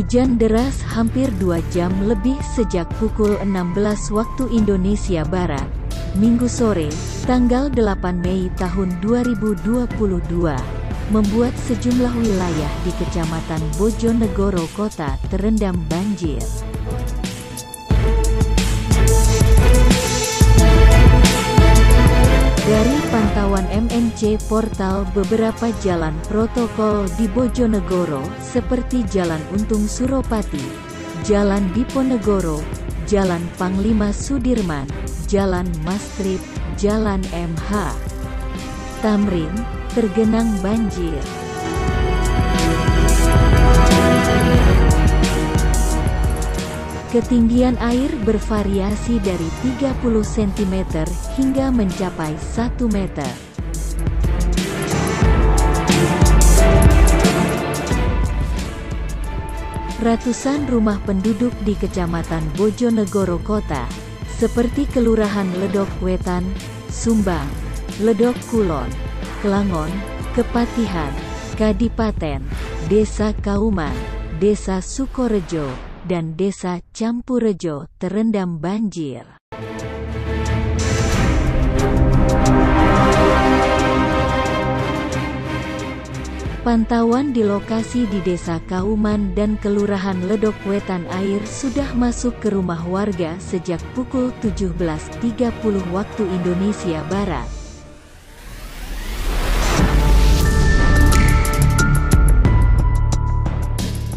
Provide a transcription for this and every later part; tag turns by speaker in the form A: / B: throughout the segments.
A: Hujan deras hampir 2 jam lebih sejak pukul 16 waktu Indonesia Barat, Minggu sore, tanggal 8 Mei tahun 2022, membuat sejumlah wilayah di Kecamatan Bojonegoro Kota terendam banjir. Dari pantauan MNC Portal, beberapa jalan protokol di Bojonegoro seperti Jalan Untung Suropati, Jalan Diponegoro, Jalan Panglima Sudirman, Jalan Mastrip, Jalan MH Tamrin, tergenang banjir. Ketinggian air bervariasi dari 30 cm hingga mencapai 1 meter. Ratusan rumah penduduk di Kecamatan Bojonegoro Kota, seperti Kelurahan Ledok Wetan, Sumbang, Ledok Kulon, Klangon, Kepatihan, Kadipaten, Desa Kauman, Desa Sukorejo, dan Desa Campurejo terendam banjir. Pantauan di lokasi di Desa Kauman dan Kelurahan Ledok Wetan, air sudah masuk ke rumah warga sejak pukul 17.30 waktu Indonesia Barat.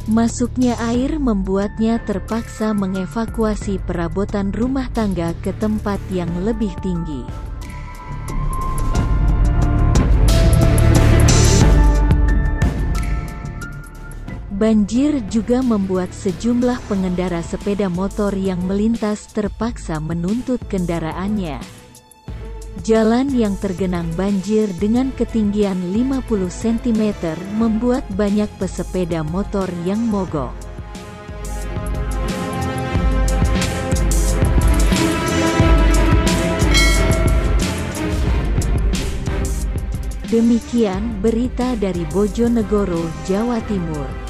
A: Masuknya air membuatnya terpaksa mengevakuasi perabotan rumah tangga ke tempat yang lebih tinggi. Banjir juga membuat sejumlah pengendara sepeda motor yang melintas terpaksa menuntut kendaraannya. Jalan yang tergenang banjir dengan ketinggian 50 cm membuat banyak pesepeda motor yang mogok. Demikian berita dari Bojonegoro, Jawa Timur.